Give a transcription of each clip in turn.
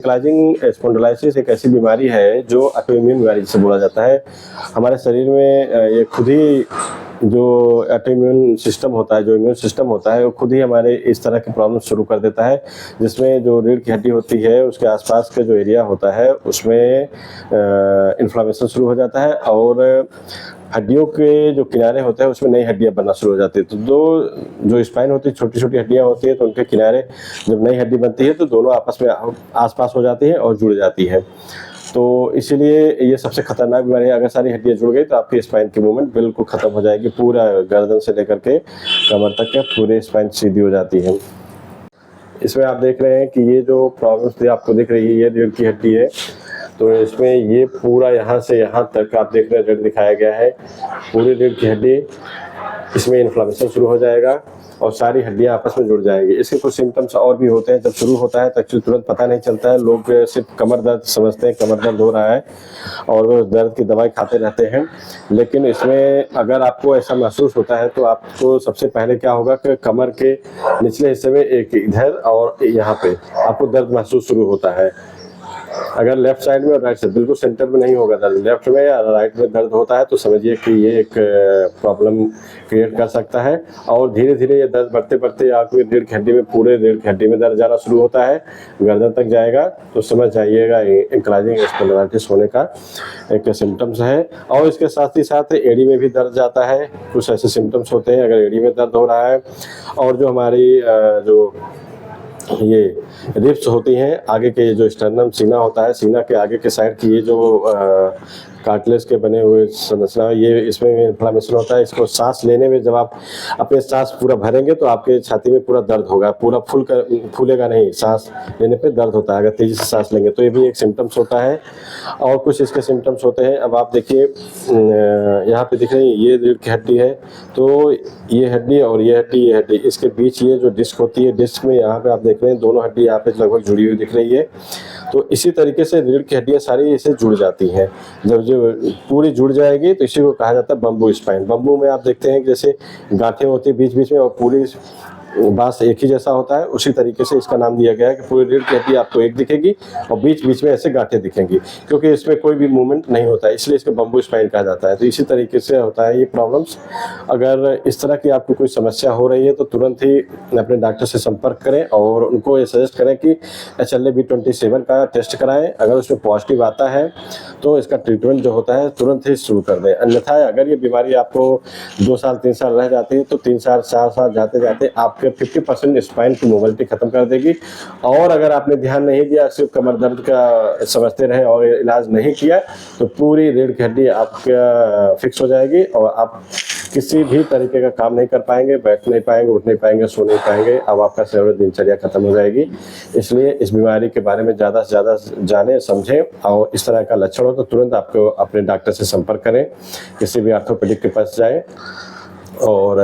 Ankylosing spondylitis एक ऐसी बीमारी है जो ऑटोइम्यून बीमारी जिसे बोला जाता है। हमारे शरीर में ये खुद ही जो ऑटोइम्यून सिस्टम होता है, जो इम्यून सिस्टम होता है, वो खुद ही हमारे इस तरह की प्रॉब्लम शुरू कर देता है, जिसमें जो रीढ़ की हड्डी होती है उसके आसपास का जो एरिया होता है उसमें इन्फ्लामेशन शुरू हो जाता है और हड्डियों के जो किनारे होते हैं उसमें नई हड्डियां बनना शुरू हो जाती है। तो जो स्पाइन होती है, छोटी छोटी हड्डियां होती है, तो उनके किनारे जब नई हड्डी बनती है तो दोनों आपस में आसपास हो जाती है और जुड़ जाती है। तो इसीलिए ये सबसे खतरनाक बीमारी है। अगर सारी हड्डियां जुड़ गई तो आपकी स्पाइन की मूवमेंट बिल्कुल खत्म हो जाएगी, पूरा गर्दन से लेकर के कमर तक के पूरे स्पाइन सीधी हो जाती है। इसमें आप देख रहे हैं कि ये जो प्रॉब्लम्स आपको दिख रही है, ये रीढ़ की हड्डी है। तो इसमें ये पूरा यहाँ से यहाँ तक आप देख रहे हैं रेड दिखाया गया है, पूरी रीढ़ की हड्डी, इसमें इन्फ्लामेशन शुरू हो जाएगा और सारी हड्डियां आपस में जुड़ जाएंगी। इसके कुछ सिम्टम्स और भी होते हैं। जब शुरू होता है तो तुरंत पता नहीं चलता है, लोग सिर्फ कमर दर्द समझते हैं, कमर दर्द हो रहा है और वो दर्द की दवाई खाते रहते हैं। लेकिन इसमें अगर आपको ऐसा महसूस होता है तो आपको सबसे पहले क्या होगा कि कमर के निचले हिस्से में एक इधर और यहाँ पे आपको दर्द महसूस शुरू होता है। अगर लेफ्ट साइड में और राइट साइड, बिल्कुल सेंटर में नहीं होगा दर्द, लेफ्ट में या राइट में दर्द होता है तो समझिए कि ये एक प्रॉब्लम क्रिएट कर सकता है। और धीरे धीरे ये दर्द बढ़ते बढ़ते आपकी रीढ़ की हड्डी में, पूरे रीढ़ की हड्डी में दर्द जाना शुरू होता है, गर्दन तक जाएगा, तो समझ जाइएगा एंकाइलोजिंग स्पॉन्डिलाइटिस होने का एक सिम्टम्स है। और इसके साथ ही साथ एड़ी में भी दर्द जाता है, कुछ ऐसे सिम्टम्स होते हैं अगर एड़ी में दर्द हो रहा है। और जो हमारी जो ये रिब्स होती हैं, आगे के जो स्टर्नम सीना होता है, सीना के आगे के साइड की ये जो कार्टिलेज के बने हुए संरचना है, ये इसमें इन्फ्लामेशन होता है। इसको सांस लेने में जब आप अपने सांस पूरा भरेंगे तो आपके छाती में पूरा दर्द होगा, पूरा फूलेगा नहीं, सांस लेने पे दर्द होता है अगर तेजी से सांस लेंगे, तो ये भी एक सिम्टम्स होता है। और कुछ इसके सिम्टम्स होते हैं। अब आप देखिए यहाँ पे दिख रही है, ये रीढ़ की हड्डी है, तो ये हड्डी और ये हड्डी, इसके बीच ये जो डिस्क होती है, डिस्क में यहाँ पे आप देख रहे हैं दोनों हड्डी यहाँ पे लगभग जुड़ी हुई दिख रही है। तो इसी तरीके से रीढ़ की हड्डियाँ सारी इसे जुड़ जाती हैं। जब जो पूरी जुड़ जाएगी तो इसी को कहा जाता है बम्बू स्पाइन। बम्बू में आप देखते हैं कि जैसे गांठें होती है बीच बीच में और पूरी बांस एक ही जैसा होता है, उसी तरीके से इसका नाम दिया गया है कि पूरी रीढ़ की हड्डी आपको एक दिखेगी और बीच बीच में ऐसे गांठें दिखेंगी, क्योंकि इसमें कोई भी मूवमेंट नहीं होता है, इसलिए इसको बम्बू स्पाइन कहा जाता है। तो इसी तरीके से होता है ये प्रॉब्लम्स। अगर इस तरह की आपको कोई समस्या हो रही है तो तुरंत ही अपने डॉक्टर से संपर्क करें और उनको ये सजेस्ट करें कि HLA-B27 का टेस्ट कराएं। अगर उसमें पॉजिटिव आता है तो इसका ट्रीटमेंट जो होता है तुरंत ही शुरू कर दें। अन्यथा अगर ये बीमारी आपको 2 साल 3 साल रह जाती है तो 3 साल 4 साल जाते जाते आपके 50% स्पाइन की मोबिलिटी खत्म कर देगी। और अगर आपने ध्यान नहीं दिया, सिर्फ कमर दर्द का समझते रहे और इलाज नहीं किया, तो पूरी रीढ़ की हड्डी आपका फिक्स हो जाएगी और आप किसी भी तरीके का काम नहीं कर पाएंगे, बैठ नहीं पाएंगे, उठ नहीं पाएंगे, सो नहीं पाएंगे। अब आपका सारी दिनचर्या खत्म हो जाएगी। इसलिए इस बीमारी के बारे में ज़्यादा से ज़्यादा जानें, समझें और इस तरह का लक्षण हो तो तुरंत आपको अपने डॉक्टर से संपर्क करें, किसी भी ऑर्थोपेडिक के पास जाएं और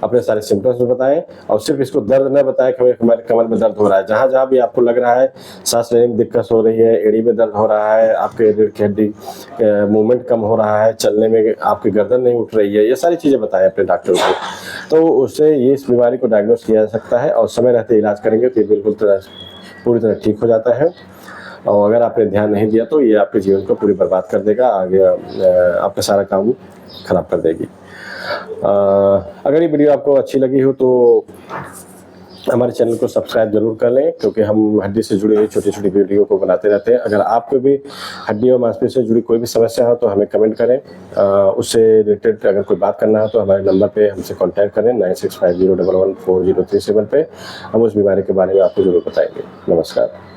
अपने सारे सिम्टम्स भी बताएं। और सिर्फ इसको दर्द न बताएं कि हमारे कमर में दर्द हो रहा है। जहाँ जहाँ भी आपको लग रहा है सांस लेने में दिक्कत हो रही है, एड़ी में दर्द हो रहा है, आपके रीढ़ की हड्डी मूवमेंट कम हो रहा है, चलने में आपकी गर्दन नहीं उठ रही है, ये सारी चीज़ें बताएं अपने डॉक्टर को, तो उससे ये इस बीमारी को डायग्नोस किया जा सकता है। और समय रहते इलाज करेंगे तो ये बिल्कुल पूरी तरह ठीक हो जाता है। और अगर आपने ध्यान नहीं दिया तो ये आपके जीवन को पूरी बर्बाद कर देगा, आगे आपका सारा काम खराब कर देगी। अगर ये वीडियो आपको अच्छी लगी हो तो हमारे चैनल को सब्सक्राइब जरूर कर लें, क्योंकि हम हड्डी से जुड़ी हुई छोटी छोटी वीडियो को बनाते रहते हैं। अगर आपको भी हड्डी और मांसपेशी से जुड़ी कोई भी समस्या हो तो हमें कमेंट करें। उससे रिलेटेड अगर कोई बात करना हो तो हमारे नंबर पे हमसे कांटेक्ट करें 9650114037 पे। हम उस बीमारी के बारे में आपको जरूर बताएंगे। नमस्कार।